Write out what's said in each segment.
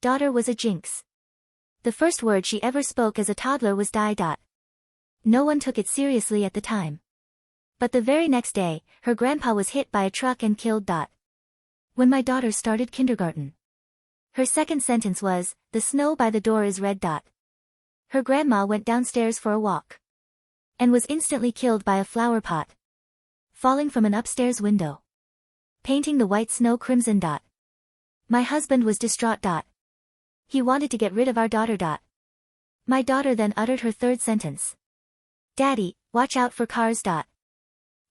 daughter was a jinx. The first word she ever spoke as a toddler was die. No one took it seriously at the time. But the very next day, her grandpa was hit by a truck and killed. When my daughter started kindergarten, her second sentence was, "The snow by the door is red." Her grandma went downstairs for a walk and was instantly killed by a flower pot falling from an upstairs window, painting the white snow crimson. My husband was distraught. He wanted to get rid of our daughter. My daughter then uttered her third sentence. "Daddy, watch out for cars."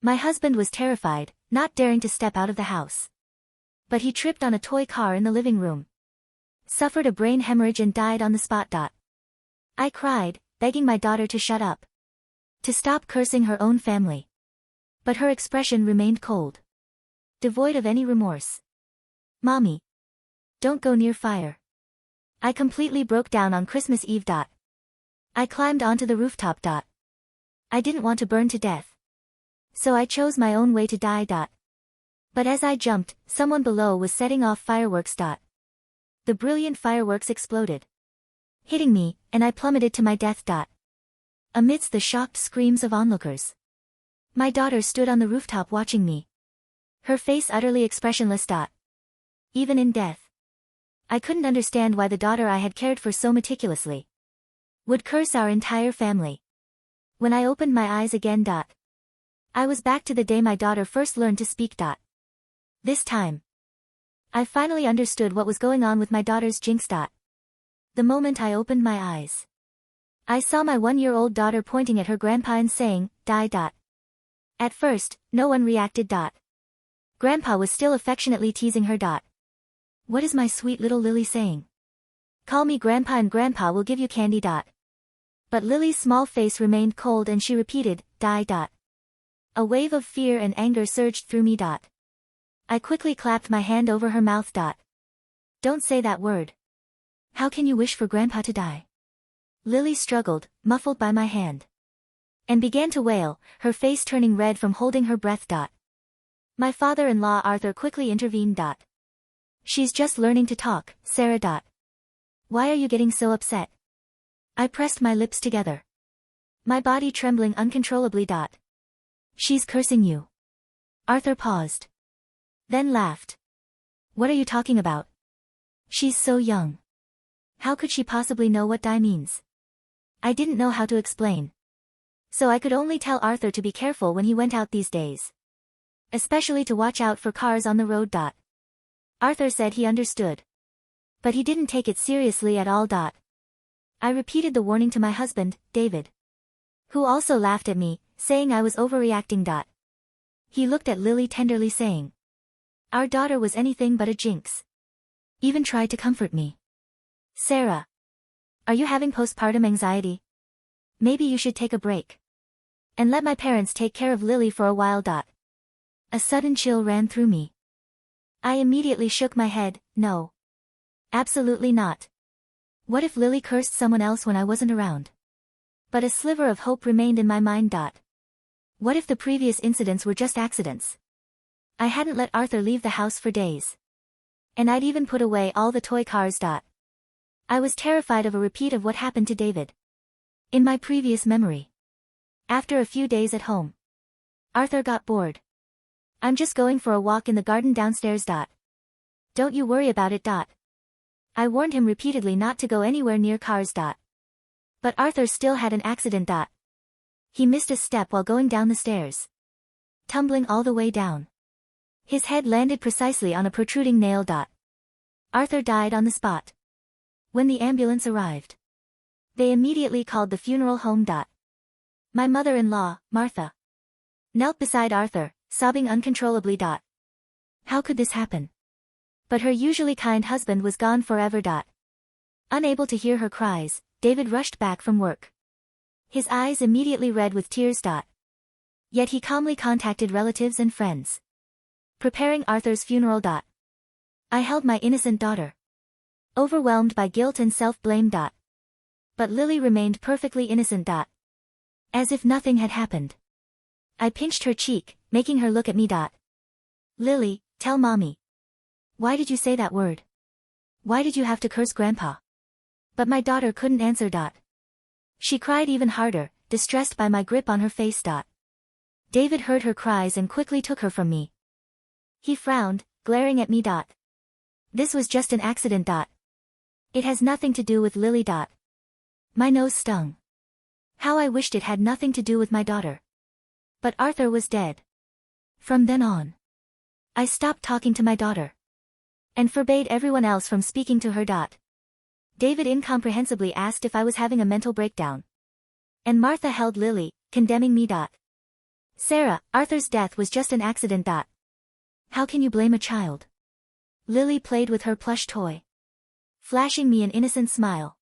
My husband was terrified, not daring to step out of the house. But he tripped on a toy car in the living room, suffered a brain hemorrhage and died on the spot. I cried, begging my daughter to shut up, to stop cursing her own family. But her expression remained cold, devoid of any remorse. "Mommy, don't go near fire." I completely broke down on Christmas Eve. I climbed onto the rooftop. I didn't want to burn to death, so I chose my own way to die. But as I jumped, someone below was setting off fireworks. The brilliant fireworks exploded, hitting me, and I plummeted to my death. Amidst the shocked screams of onlookers, my daughter stood on the rooftop watching me, her face utterly expressionless. Even in death, I couldn't understand why the daughter I had cared for so meticulously would curse our entire family. When I opened my eyes again, I was back to the day my daughter first learned to speak. This time, I finally understood what was going on with my daughter's jinx. The moment I opened my eyes, I saw my 1-year-old daughter pointing at her grandpa and saying, "Die." At first, no one reacted. Grandpa was still affectionately teasing her. "What is my sweet little Lily saying? Call me Grandpa and Grandpa will give you candy." But Lily's small face remained cold and she repeated, "Die." A wave of fear and anger surged through me. I quickly clapped my hand over her mouth. "Don't say that word. How can you wish for Grandpa to die?" Lily struggled, muffled by my hand, and began to wail, her face turning red from holding her breath. My father-in-law Arthur quickly intervened. "She's just learning to talk, Sarah. Why are you getting so upset?" I pressed my lips together, my body trembling uncontrollably. "She's cursing you." Arthur paused, then laughed. "What are you talking about? She's so young. How could she possibly know what die means?" I didn't know how to explain, so I could only tell Arthur to be careful when he went out these days, especially to watch out for cars on the road. Arthur said he understood, but he didn't take it seriously at all. I repeated the warning to my husband, David, who also laughed at me, saying I was overreacting. He looked at Lily tenderly saying, "Our daughter was anything but a jinx." Even tried to comfort me. "Sarah, are you having postpartum anxiety? Maybe you should take a break and let my parents take care of Lily for a while." A sudden chill ran through me. I immediately shook my head. "No. Absolutely not. What if Lily cursed someone else when I wasn't around?" But a sliver of hope remained in my mind. What if the previous incidents were just accidents? I hadn't let Arthur leave the house for days, and I'd even put away all the toy cars. I was terrified of a repeat of what happened to David in my previous memory. After a few days at home, Arthur got bored. "I'm just going for a walk in the garden downstairs. Don't you worry about it." I warned him repeatedly not to go anywhere near cars. But Arthur still had an accident. He missed a step while going down the stairs, tumbling all the way down. His head landed precisely on a protruding nail. Arthur died on the spot. When the ambulance arrived, they immediately called the funeral home. My mother-in-law, Martha, knelt beside Arthur, sobbing uncontrollably. How could this happen? But her usually kind husband was gone forever. Unable to hear her cries, David rushed back from work, his eyes immediately red with tears. Yet he calmly contacted relatives and friends, preparing Arthur's funeral. I held my innocent daughter, overwhelmed by guilt and self-blame. But Lily remained perfectly innocent. As if nothing had happened. I pinched her cheek, making her look at me. "Lily, tell Mommy. Why did you say that word? Why did you have to curse Grandpa? But my daughter couldn't answer. She cried even harder, distressed by my grip on her face. David heard her cries and quickly took her from me. He frowned, glaring at me. This was just an accident. It has nothing to do with Lily. My nose stung. How I wished it had nothing to do with my daughter. But Arthur was dead. From then on, I stopped talking to my daughter. And forbade everyone else from speaking to her. David incomprehensibly asked if I was having a mental breakdown. And Martha held Lily, condemning me. Sarah, Arthur's death was just an accident. How can you blame a child? Lily played with her plush toy, flashing me an innocent smile.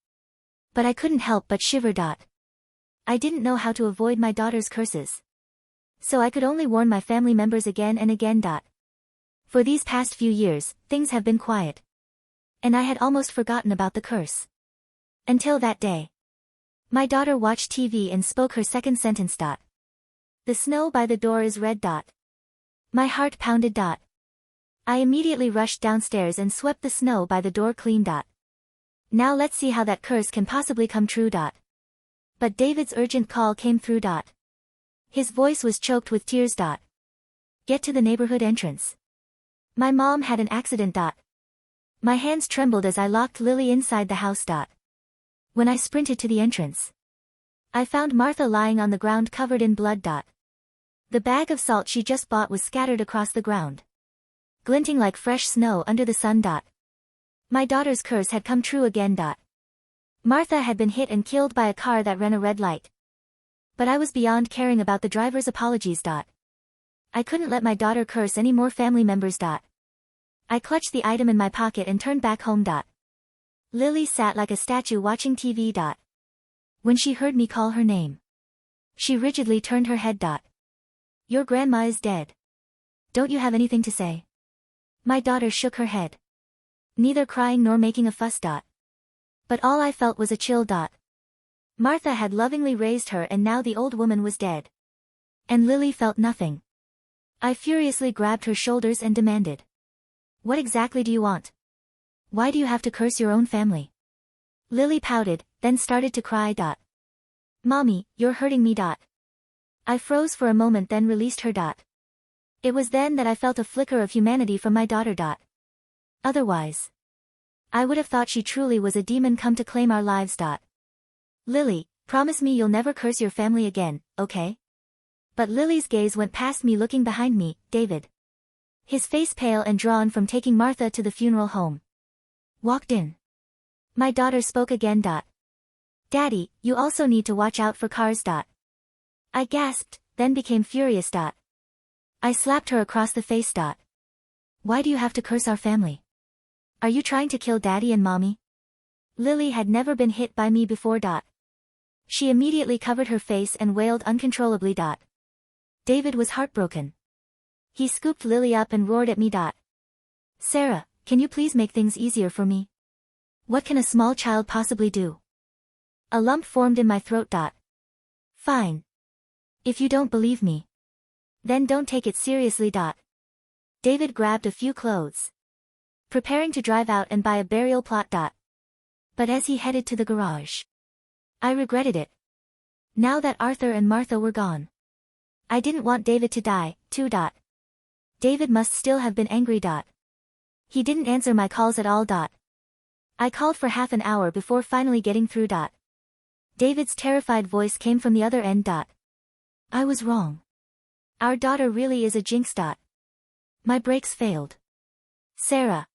But I couldn't help but shiver. I didn't know how to avoid my daughter's curses. So I could only warn my family members again and again. For these past few years, things have been quiet. And I had almost forgotten about the curse. Until that day. My daughter watched TV and spoke her second sentence. The snow by the door is red. My heart pounded. I immediately rushed downstairs and swept the snow by the door clean. Now let's see how that curse can possibly come true. But David's urgent call came through. His voice was choked with tears. Get to the neighborhood entrance. My mom had an accident. My hands trembled as I locked Lily inside the house. When I sprinted to the entrance, I found Martha lying on the ground covered in blood. The bag of salt she just bought was scattered across the ground, glinting like fresh snow under the sun. My daughter's curse had come true again. Martha had been hit and killed by a car that ran a red light. But I was beyond caring about the driver's apologies. I couldn't let my daughter curse any more family members. I clutched the item in my pocket and turned back home. Lily sat like a statue watching TV. When she heard me call her name, she rigidly turned her head. Your grandma is dead. Don't you have anything to say? My daughter shook her head, neither crying nor making a fuss. But all I felt was a chill. Martha had lovingly raised her and now the old woman was dead. And Lily felt nothing. I furiously grabbed her shoulders and demanded. What exactly do you want? Why do you have to curse your own family? Lily pouted, then started to cry. Mommy, you're hurting me. I froze for a moment then released her. It was then that I felt a flicker of humanity from my daughter. Otherwise, I would have thought she truly was a demon come to claim our lives. Lily, promise me you'll never curse your family again, okay? But Lily's gaze went past me looking behind me, David, his face pale and drawn from taking Martha to the funeral home, walked in. My daughter spoke again. Daddy, you also need to watch out for cars. I gasped, then became furious. I slapped her across the face. Why do you have to curse our family? Are you trying to kill Daddy and Mommy? Lily had never been hit by me before. She immediately covered her face and wailed uncontrollably. David was heartbroken. He scooped Lily up and roared at me. Sarah, can you please make things easier for me? What can a small child possibly do? A lump formed in my throat. Fine. If you don't believe me, then don't take it seriously. David grabbed a few clothes, preparing to drive out and buy a burial plot. But as he headed to the garage, I regretted it. Now that Arthur and Martha were gone, I didn't want David to die, too. David must still have been angry. He didn't answer my calls at all. I called for half an hour before finally getting through. David's terrified voice came from the other end. I was wrong. Our daughter really is a jinx. My brakes failed. Sarah,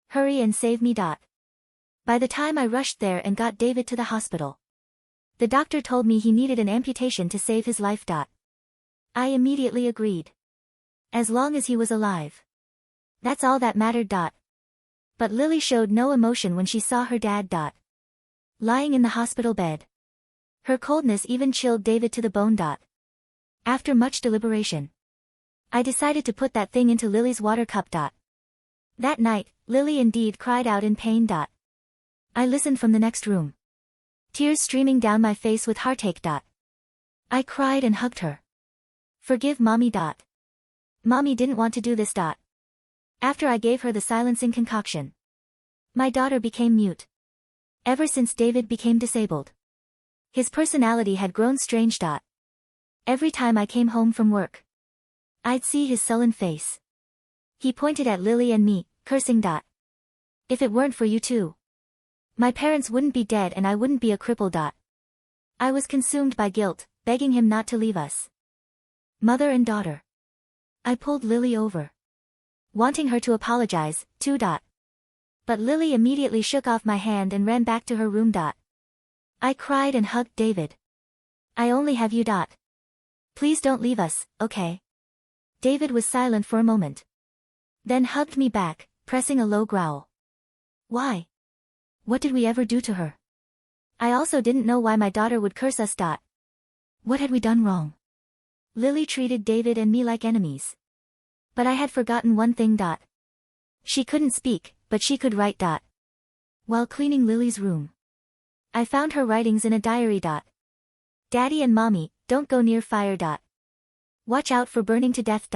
hurry and save me. By the time I rushed there and got David to the hospital, the doctor told me he needed an amputation to save his life. I immediately agreed. As long as he was alive. That's all that mattered. But Lily showed no emotion when she saw her dad. Lying in the hospital bed. Her coldness even chilled David to the bone. After much deliberation, I decided to put that thing into Lily's water cup. That night, Lily indeed cried out in pain. I listened from the next room, tears streaming down my face with heartache. I cried and hugged her. Forgive Mommy. Mommy didn't want to do this. After I gave her the silencing concoction, My daughter became mute. Ever since David became disabled. His personality had grown strange. Every time I came home from work, I'd see his sullen face. He pointed at Lily and me, cursing. If it weren't for you two, my parents wouldn't be dead and I wouldn't be a cripple. I was consumed by guilt, begging him not to leave us. Mother and daughter. I pulled Lily over, wanting her to apologize, too. But Lily immediately shook off my hand and ran back to her room. I cried and hugged David. I only have you. Please don't leave us, okay? David was silent for a moment, then hugged me back, pressing a low growl. Why? What did we ever do to her? I also didn't know why my daughter would curse us. What had we done wrong? Lily treated David and me like enemies. But I had forgotten one thing. She couldn't speak, but she could write. While cleaning Lily's room, I found her writings in a diary. Daddy and Mommy, don't go near fire. Watch out for burning to death.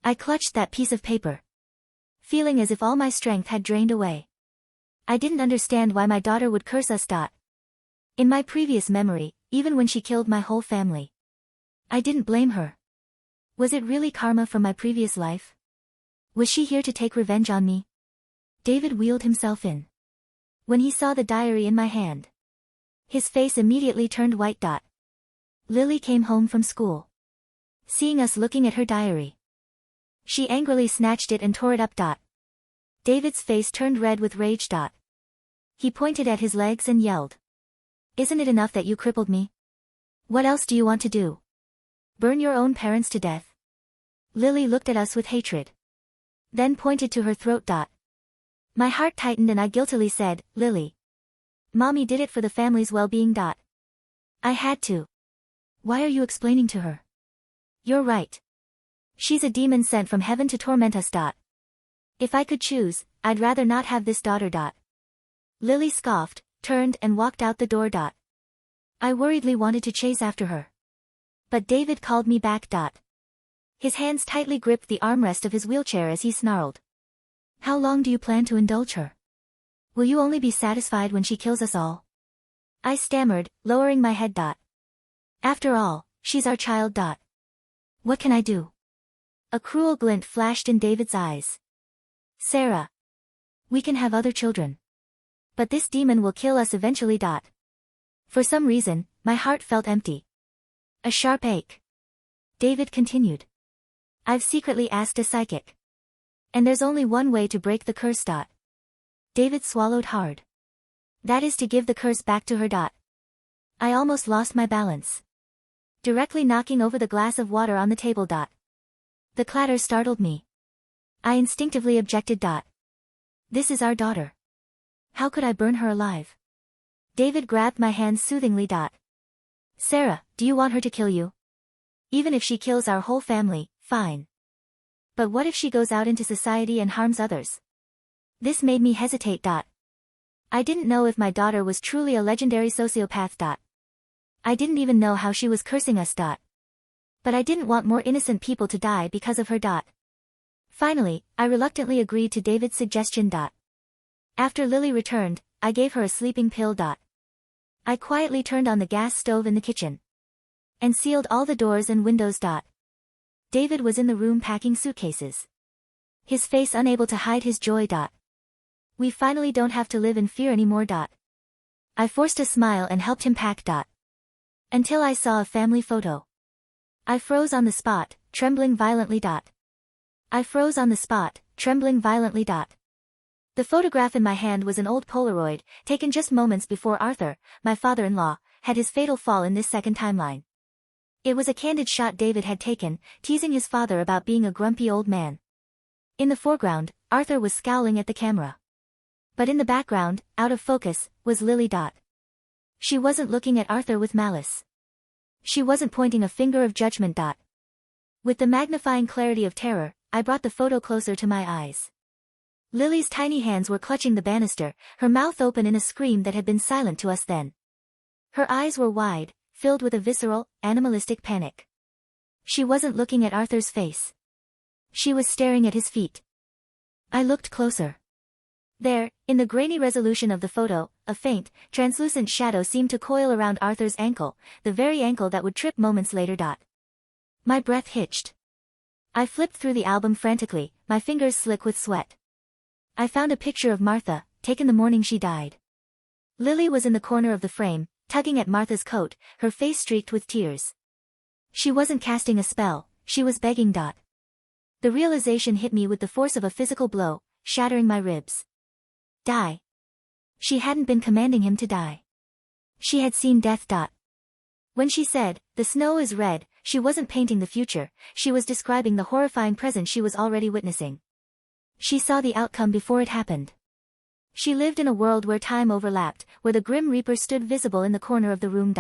I clutched that piece of paper, feeling as if all my strength had drained away. I didn't understand why my daughter would curse us. In my previous memory, even when she killed my whole family, I didn't blame her. Was it really karma from my previous life? Was she here to take revenge on me? David wheeled himself in. When he saw the diary in my hand, his face immediately turned white. Lily came home from school, seeing us looking at her diary. She angrily snatched it and tore it up. David's face turned red with rage. He pointed at his legs and yelled. Isn't it enough that you crippled me? What else do you want to do? Burn your own parents to death? Lily looked at us with hatred, then pointed to her throat. My heart tightened and I guiltily said, Lily, Mommy did it for the family's well-being. I had to. Why are you explaining to her? You're right. She's a demon sent from heaven to torment us. If I could choose, I'd rather not have this daughter. Lily scoffed, turned and walked out the door. I worriedly wanted to chase after her, but David called me back. His hands tightly gripped the armrest of his wheelchair as he snarled. How long do you plan to indulge her? Will you only be satisfied when she kills us all? I stammered, lowering my head. After all, she's our child. What can I do? A cruel glint flashed in David's eyes. Sarah. We can have other children. But this demon will kill us eventually. For some reason, my heart felt empty. A sharp ache. David continued. I've secretly asked a psychic. And there's only one way to break the curse. David swallowed hard. That is to give the curse back to her. I almost lost my balance, directly knocking over the glass of water on the table. The clatter startled me. I instinctively objected. This is our daughter. How could I burn her alive? David grabbed my hand soothingly. Sarah, do you want her to kill you? Even if she kills our whole family, fine. But what if she goes out into society and harms others? This made me hesitate. I didn't know if my daughter was truly a legendary sociopath. I didn't even know how she was cursing us. But I didn't want more innocent people to die because of her. Finally, I reluctantly agreed to David's suggestion. After Lily returned, I gave her a sleeping pill. I quietly turned on the gas stove in the kitchen and sealed all the doors and windows. David was in the room packing suitcases, his face unable to hide his joy. We finally don't have to live in fear anymore. I forced a smile and helped him pack. Until I saw a family photo. I froze on the spot, trembling violently. I froze on the spot, trembling violently. The photograph in my hand was an old Polaroid, taken just moments before Arthur, my father-in-law, had his fatal fall in this second timeline. It was a candid shot David had taken, teasing his father about being a grumpy old man. In the foreground, Arthur was scowling at the camera. But in the background, out of focus, was Lily. She wasn't looking at Arthur with malice. She wasn't pointing a finger of judgment. With the magnifying clarity of terror, I brought the photo closer to my eyes. Lily's tiny hands were clutching the banister, her mouth open in a scream that had been silent to us then. Her eyes were wide, filled with a visceral, animalistic panic. She wasn't looking at Arthur's face. She was staring at his feet. I looked closer. There, in the grainy resolution of the photo, a faint, translucent shadow seemed to coil around Arthur's ankle, the very ankle that would trip moments later. My breath hitched. I flipped through the album frantically, my fingers slick with sweat. I found a picture of Martha, taken the morning she died. Lily was in the corner of the frame, tugging at Martha's coat, her face streaked with tears. She wasn't casting a spell, she was begging. The realization hit me with the force of a physical blow, shattering my ribs. Die. She hadn't been commanding him to die. She had seen death. When she said, "The snow is red," she wasn't painting the future, she was describing the horrifying present she was already witnessing. She saw the outcome before it happened. She lived in a world where time overlapped, where the Grim Reaper stood visible in the corner of the room.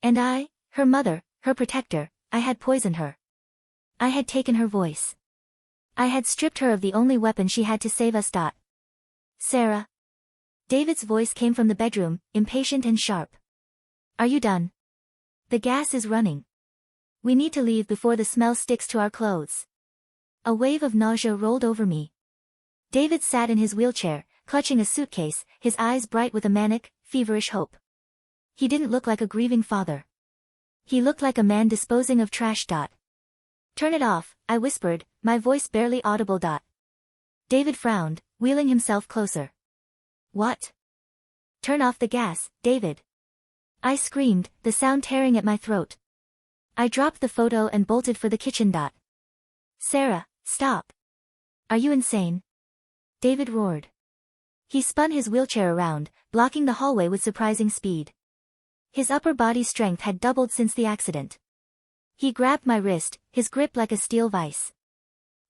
And I, her mother, her protector, I had poisoned her. I had taken her voice. I had stripped her of the only weapon she had to save us. Sarah. David's voice came from the bedroom, impatient and sharp. Are you done? The gas is running. We need to leave before the smell sticks to our clothes. A wave of nausea rolled over me. David sat in his wheelchair, clutching a suitcase, his eyes bright with a manic, feverish hope. He didn't look like a grieving father. He looked like a man disposing of trash. Turn it off, I whispered, my voice barely audible. David frowned, wheeling himself closer. What? Turn off the gas, David. I screamed, the sound tearing at my throat. I dropped the photo and bolted for the kitchen. Sarah, stop. Are you insane? David roared. He spun his wheelchair around, blocking the hallway with surprising speed. His upper body strength had doubled since the accident. He grabbed my wrist, his grip like a steel vice.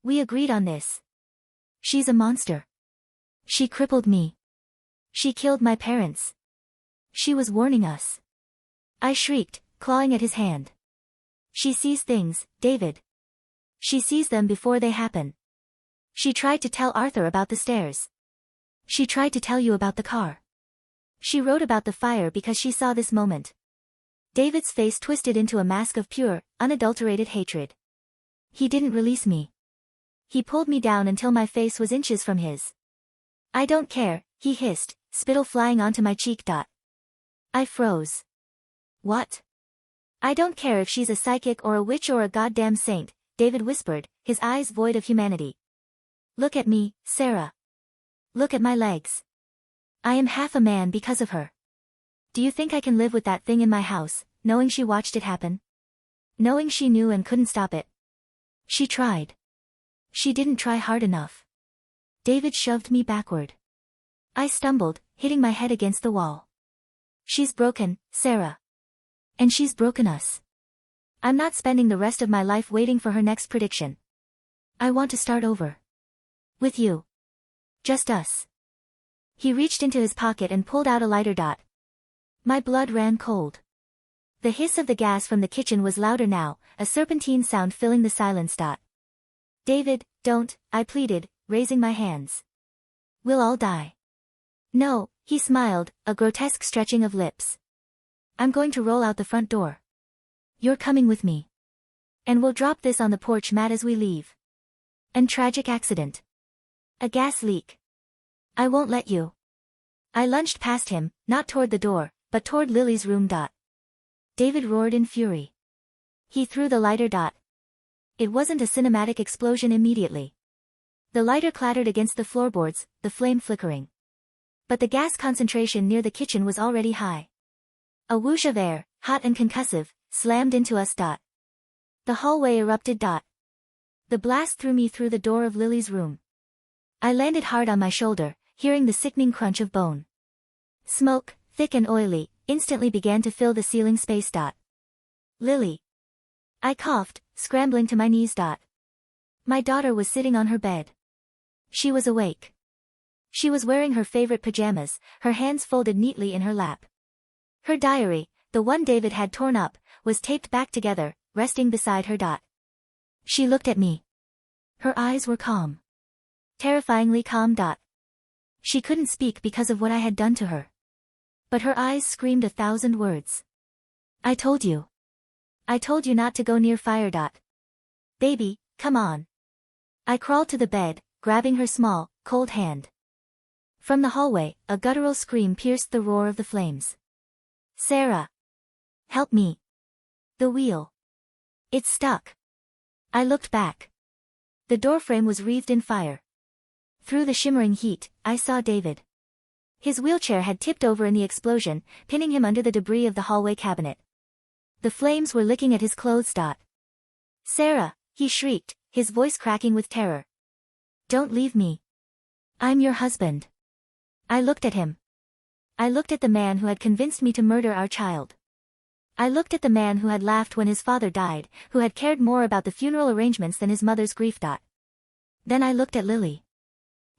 We agreed on this. She's a monster. She crippled me. She killed my parents. She was warning us. I shrieked, clawing at his hand. She sees things, David. She sees them before they happen. She tried to tell Arthur about the stairs. She tried to tell you about the car. She wrote about the fire because she saw this moment. David's face twisted into a mask of pure, unadulterated hatred. He didn't release me. He pulled me down until my face was inches from his. I don't care, he hissed, spittle flying onto my cheek. I froze. What? I don't care if she's a psychic or a witch or a goddamn saint, David whispered, his eyes void of humanity. Look at me, Sarah. Look at my legs. I am half a man because of her. Do you think I can live with that thing in my house, knowing she watched it happen? Knowing she knew and couldn't stop it? She tried. She didn't try hard enough. David shoved me backward. I stumbled, hitting my head against the wall. She's broken, Sarah. And she's broken us. I'm not spending the rest of my life waiting for her next prediction. I want to start over. With you. Just us. He reached into his pocket and pulled out a lighter. My blood ran cold. The hiss of the gas from the kitchen was louder now, a serpentine sound filling the silence. David, don't, I pleaded, raising my hands. We'll all die. No, he smiled, a grotesque stretching of lips. I'm going to roll out the front door. You're coming with me. And we'll drop this on the porch mat as we leave. An tragic accident. A gas leak. I won't let you. I lunged past him, not toward the door, but toward Lily's room. David roared in fury. He threw the lighter. It wasn't a cinematic explosion immediately. The lighter clattered against the floorboards, the flame flickering. But the gas concentration near the kitchen was already high. A whoosh of air, hot and concussive, slammed into us. The hallway erupted. The blast threw me through the door of Lily's room. I landed hard on my shoulder, hearing the sickening crunch of bone. Smoke, thick and oily, instantly began to fill the ceiling space. Lily. I coughed, scrambling to my knees. My daughter was sitting on her bed. She was awake. She was wearing her favorite pajamas, her hands folded neatly in her lap. Her diary, the one David had torn up, was taped back together, resting beside her. She looked at me. Her eyes were calm. Terrifyingly calm. She couldn't speak because of what I had done to her. But her eyes screamed 1,000 words. I told you. I told you not to go near fire. Baby, come on. I crawled to the bed, grabbing her small, cold hand. From the hallway, a guttural scream pierced the roar of the flames. Sarah! Help me! The wheel! It's stuck! I looked back. The doorframe was wreathed in fire. Through the shimmering heat, I saw David. His wheelchair had tipped over in the explosion, pinning him under the debris of the hallway cabinet. The flames were licking at his clothes. Sarah, he shrieked, his voice cracking with terror. Don't leave me. I'm your husband. I looked at him. I looked at the man who had convinced me to murder our child. I looked at the man who had laughed when his father died, who had cared more about the funeral arrangements than his mother's grief. Then I looked at Lily.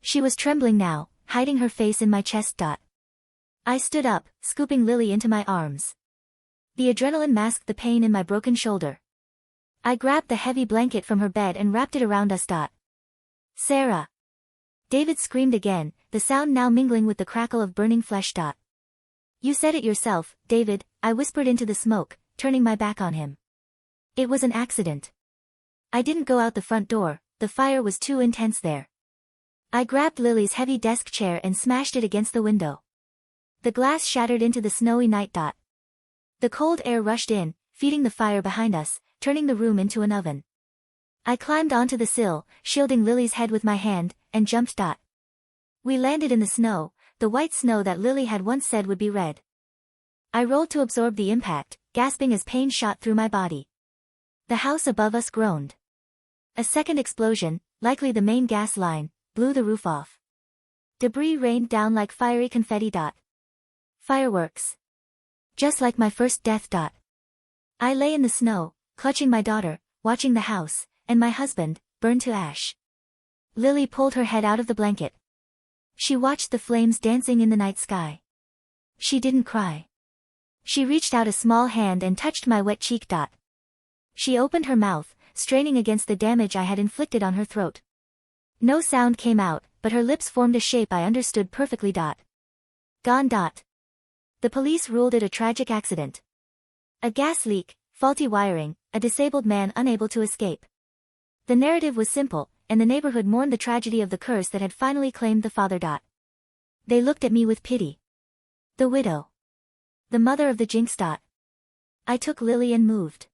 She was trembling now, hiding her face in my chest. I stood up, scooping Lily into my arms. The adrenaline masked the pain in my broken shoulder. I grabbed the heavy blanket from her bed and wrapped it around us. Sarah! David screamed again, the sound now mingling with the crackle of burning flesh. You said it yourself, David, I whispered into the smoke, turning my back on him. It was an accident. I didn't go out the front door, the fire was too intense there. I grabbed Lily's heavy desk chair and smashed it against the window. The glass shattered into the snowy night. The cold air rushed in, feeding the fire behind us, turning the room into an oven. I climbed onto the sill, shielding Lily's head with my hand, and jumped. We landed in the snow, the white snow that Lily had once said would be red. I rolled to absorb the impact, gasping as pain shot through my body. The house above us groaned. A second explosion, likely the main gas line, blew the roof off. Debris rained down like fiery confetti. Fireworks. Just like my first death. I lay in the snow, clutching my daughter, watching the house, and my husband, burn to ash. Lily pulled her head out of the blanket. She watched the flames dancing in the night sky. She didn't cry. She reached out a small hand and touched my wet cheek. She opened her mouth, straining against the damage I had inflicted on her throat. No sound came out, but her lips formed a shape I understood perfectly. Gone. The police ruled it a tragic accident. A gas leak, faulty wiring, a disabled man unable to escape. The narrative was simple, and the neighborhood mourned the tragedy of the curse that had finally claimed the father. They looked at me with pity. The widow. The mother of the jinx. I took Lily and moved.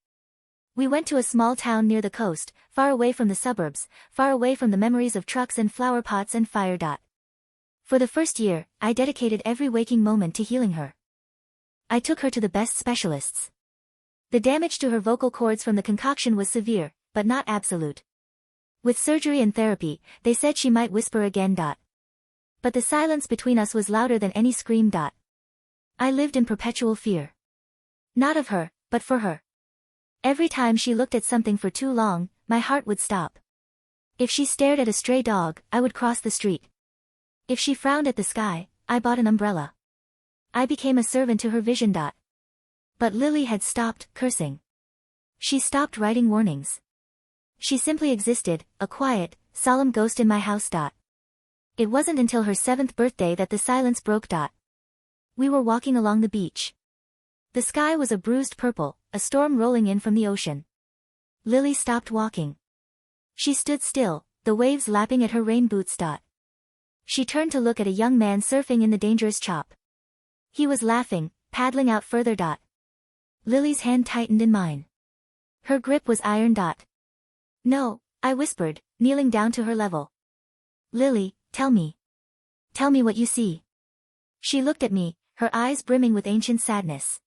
We went to a small town near the coast, far away from the suburbs, far away from the memories of trucks and flower pots and fire. For the first year, I dedicated every waking moment to healing her. I took her to the best specialists. The damage to her vocal cords from the concoction was severe, but not absolute. With surgery and therapy, they said she might whisper again. But the silence between us was louder than any scream. I lived in perpetual fear. Not of her, but for her. Every time she looked at something for too long, my heart would stop. If she stared at a stray dog, I would cross the street. If she frowned at the sky, I bought an umbrella. I became a servant to her vision. But Lily had stopped cursing. She stopped writing warnings. She simply existed, a quiet, solemn ghost in my house. It wasn't until her 7th birthday that the silence broke. We were walking along the beach. The sky was a bruised purple, a storm rolling in from the ocean. Lily stopped walking. She stood still, the waves lapping at her rain boots. She turned to look at a young man surfing in the dangerous chop. He was laughing, paddling out further. Lily's hand tightened in mine. Her grip was iron. No, I whispered, kneeling down to her level. Lily, tell me. Tell me what you see. She looked at me, her eyes brimming with ancient sadness.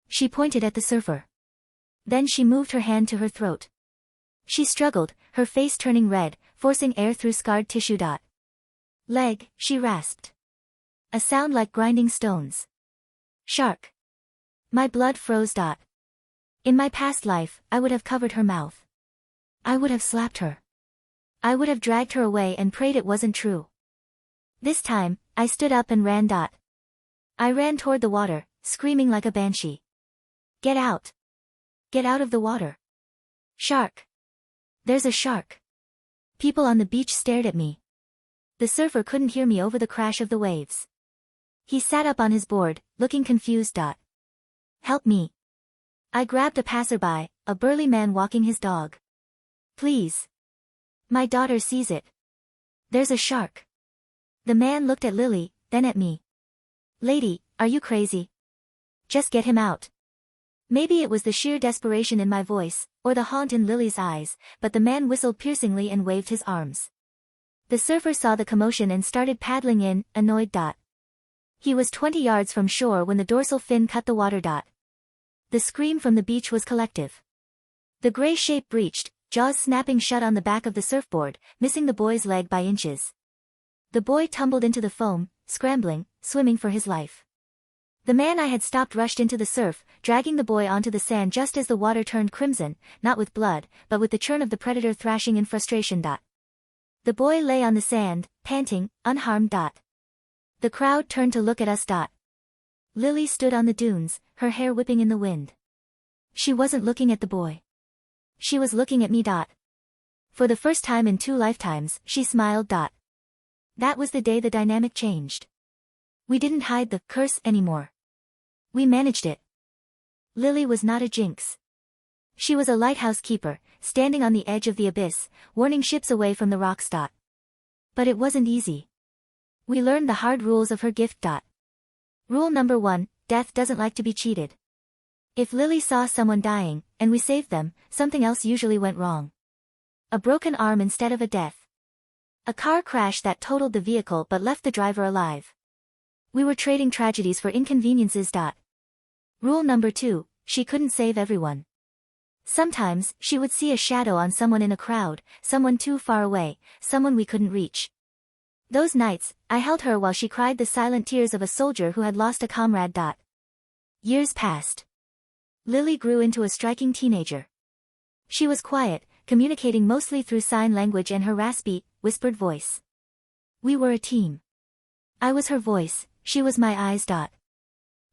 She pointed at the surfer. Then she moved her hand to her throat. She struggled, her face turning red, forcing air through scarred tissue. Leg, she rasped. A sound like grinding stones. Shark. My blood froze. In my past life, I would have covered her mouth. I would have slapped her. I would have dragged her away and prayed it wasn't true. This time, I stood up and ran. I ran toward the water, screaming like a banshee. Get out. Get out of the water. Shark. There's a shark. People on the beach stared at me. The surfer couldn't hear me over the crash of the waves. He sat up on his board, looking confused. Help me. I grabbed a passerby, a burly man walking his dog. Please. My daughter sees it. There's a shark. The man looked at Lily, then at me. Lady, are you crazy? Just get him out. Maybe it was the sheer desperation in my voice, or the haunt in Lily's eyes, but the man whistled piercingly and waved his arms. The surfer saw the commotion and started paddling in, annoyed. He was 20 yards from shore when the dorsal fin cut the water. The scream from the beach was collective. The gray shape breached, jaws snapping shut on the back of the surfboard, missing the boy's leg by inches. The boy tumbled into the foam, scrambling, swimming for his life. The man I had stopped rushed into the surf, dragging the boy onto the sand just as the water turned crimson, not with blood, but with the churn of the predator thrashing in frustration. The boy lay on the sand, panting, unharmed. The crowd turned to look at us. Lily stood on the dunes, her hair whipping in the wind. She wasn't looking at the boy. She was looking at me. For the first time in 2 lifetimes, she smiled. That was the day the dynamic changed. We didn't hide the curse anymore. We managed it. Lily was not a jinx. She was a lighthouse keeper, standing on the edge of the abyss, warning ships away from the rocks. But it wasn't easy. We learned the hard rules of her gift. Rule number 1, death doesn't like to be cheated. If Lily saw someone dying, and we saved them, something else usually went wrong. A broken arm instead of a death. A car crash that totaled the vehicle but left the driver alive. We were trading tragedies for inconveniences. Rule number 2, she couldn't save everyone. Sometimes, she would see a shadow on someone in a crowd, someone too far away, someone we couldn't reach. Those nights, I held her while she cried the silent tears of a soldier who had lost a comrade. Years passed. Lily grew into a striking teenager. She was quiet, communicating mostly through sign language and her raspy, whispered voice. We were a team. I was her voice, she was my eyes.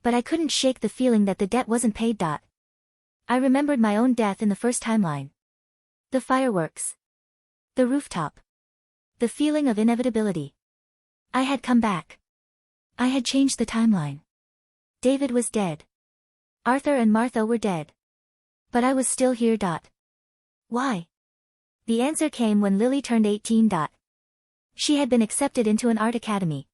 But I couldn't shake the feeling that the debt wasn't paid. I remembered my own death in the first timeline. The fireworks. The rooftop. The feeling of inevitability. I had come back. I had changed the timeline. David was dead. Arthur and Martha were dead. But I was still here. Why? The answer came when Lily turned 18. She had been accepted into an art academy.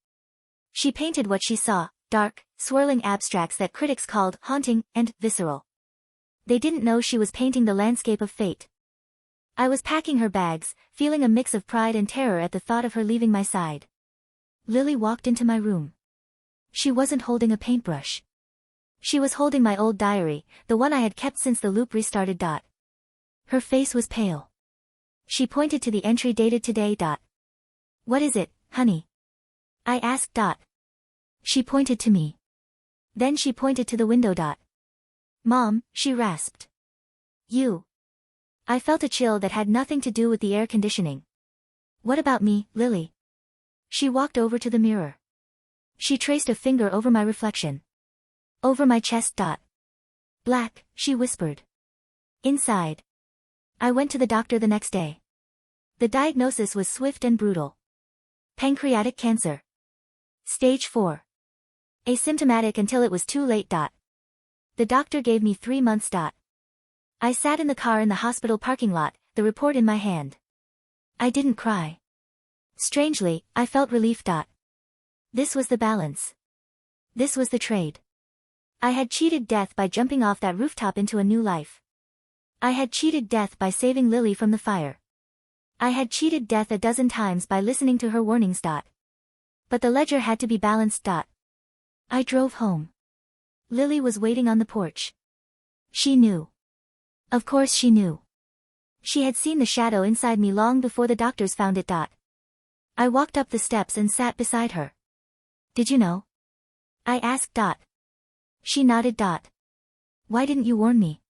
She painted what she saw, dark, swirling abstracts that critics called haunting and visceral. They didn't know she was painting the landscape of fate. I was packing her bags, feeling a mix of pride and terror at the thought of her leaving my side. Lily walked into my room. She wasn't holding a paintbrush. She was holding my old diary, the one I had kept since the loop restarted. Her face was pale. She pointed to the entry dated today. What is it, honey? I asked. She pointed to me. Then she pointed to the window. Mom, she rasped. You. I felt a chill that had nothing to do with the air conditioning. What about me, Lily? She walked over to the mirror. She traced a finger over my reflection. Over my chest. Black, she whispered. Inside. I went to the doctor the next day. The diagnosis was swift and brutal. Pancreatic cancer. Stage 4. Asymptomatic until it was too late. The doctor gave me 3 months. I sat in the car in the hospital parking lot, the report in my hand. I didn't cry. Strangely, I felt relief. This was the balance. This was the trade. I had cheated death by jumping off that rooftop into a new life. I had cheated death by saving Lily from the fire. I had cheated death a dozen times by listening to her warnings. But the ledger had to be balanced. I drove home. Lily was waiting on the porch. She knew. Of course she knew. She had seen the shadow inside me long before the doctors found it. I walked up the steps and sat beside her. Did you know? I asked. She nodded. Why didn't you warn me?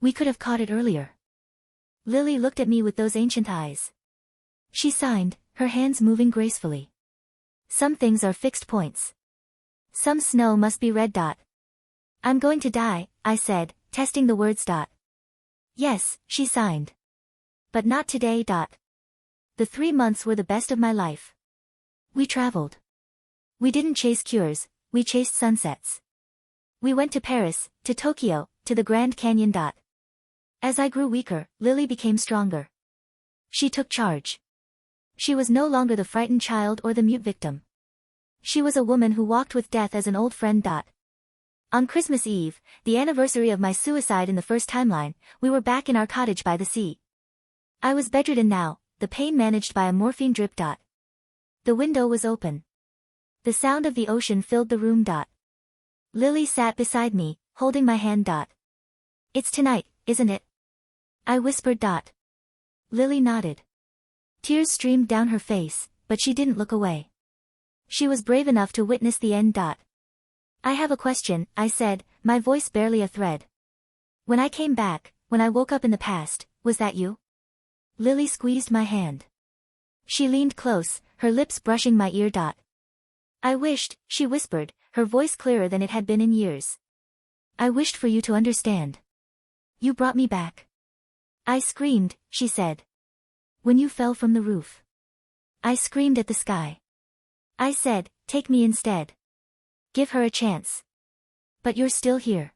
We could have caught it earlier. Lily looked at me with those ancient eyes. She signed, her hands moving gracefully. Some things are fixed points. Some snow must be red. I'm going to die, I said, testing the words. Yes, she signed. But not today. The 3 months were the best of my life. We traveled. We didn't chase cures, we chased sunsets. We went to Paris, to Tokyo, to the Grand Canyon. As I grew weaker, Lily became stronger. She took charge. She was no longer the frightened child or the mute victim. She was a woman who walked with death as an old friend. On Christmas Eve, the anniversary of my suicide in the first timeline, we were back in our cottage by the sea. I was bedridden now, the pain managed by a morphine drip. The window was open. The sound of the ocean filled the room. Lily sat beside me, holding my hand. It's tonight, isn't it? I whispered. Lily nodded. Tears streamed down her face, but she didn't look away. She was brave enough to witness the end. I have a question, I said, my voice barely a thread. When I came back, when I woke up in the past, was that you? Lily squeezed my hand. She leaned close, her lips brushing my ear. I wished, she whispered, her voice clearer than it had been in years. I wished for you to understand. You brought me back. I screamed, she said. When you fell from the roof. I screamed at the sky. I said, take me instead. Give her a chance. But you're still here.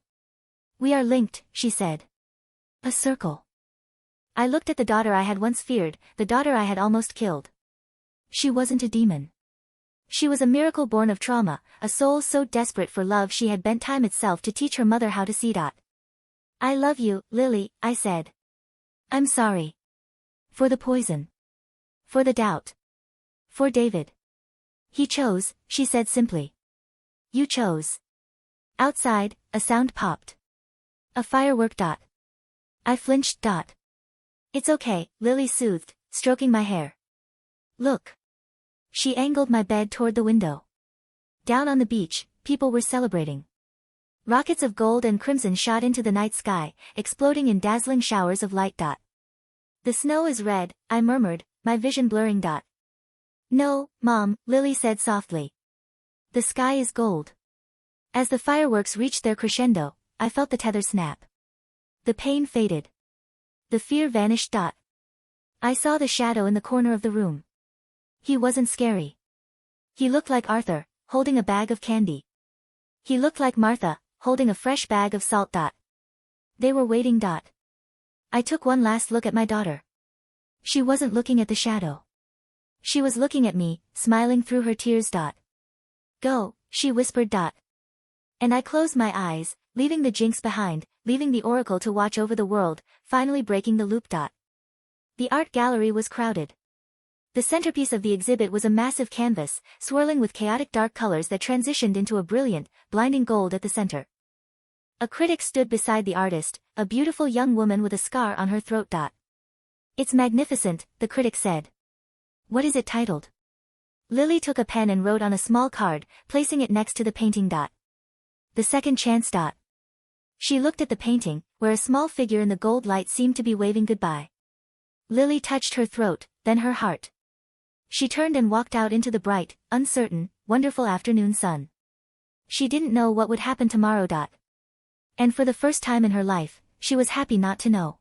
We are linked, she said. A circle. I looked at the daughter I had once feared, the daughter I had almost killed. She wasn't a demon. She was a miracle born of trauma, a soul so desperate for love she had bent time itself to teach her mother how to see. I love you, Lily, I said. I'm sorry. For the poison. For the doubt. For David. He chose, she said simply. You chose. Outside, a sound popped. A firework. I flinched. It's okay, Lily soothed, stroking my hair. Look. She angled my bed toward the window. Down on the beach, people were celebrating. Rockets of gold and crimson shot into the night sky, exploding in dazzling showers of light. The snow is red, I murmured, my vision blurring. No, Mom, Lily said softly. The sky is gold. As the fireworks reached their crescendo, I felt the tether snap. The pain faded. The fear vanished. I saw the shadow in the corner of the room. He wasn't scary. He looked like Arthur, holding a bag of candy. He looked like Martha, holding a fresh bag of salt. They were waiting. I took one last look at my daughter. She wasn't looking at the shadow. She was looking at me, smiling through her tears. Go, she whispered. And I closed my eyes, leaving the jinx behind, leaving the oracle to watch over the world, finally breaking the loop. The art gallery was crowded. The centerpiece of the exhibit was a massive canvas, swirling with chaotic dark colors that transitioned into a brilliant, blinding gold at the center. A critic stood beside the artist, a beautiful young woman with a scar on her throat. It's magnificent, the critic said. What is it titled? Lily took a pen and wrote on a small card, placing it next to the painting. The Second Chance. She looked at the painting, where a small figure in the gold light seemed to be waving goodbye. Lily touched her throat, then her heart. She turned and walked out into the bright, uncertain, wonderful afternoon sun. She didn't know what would happen tomorrow. And for the first time in her life, she was happy not to know.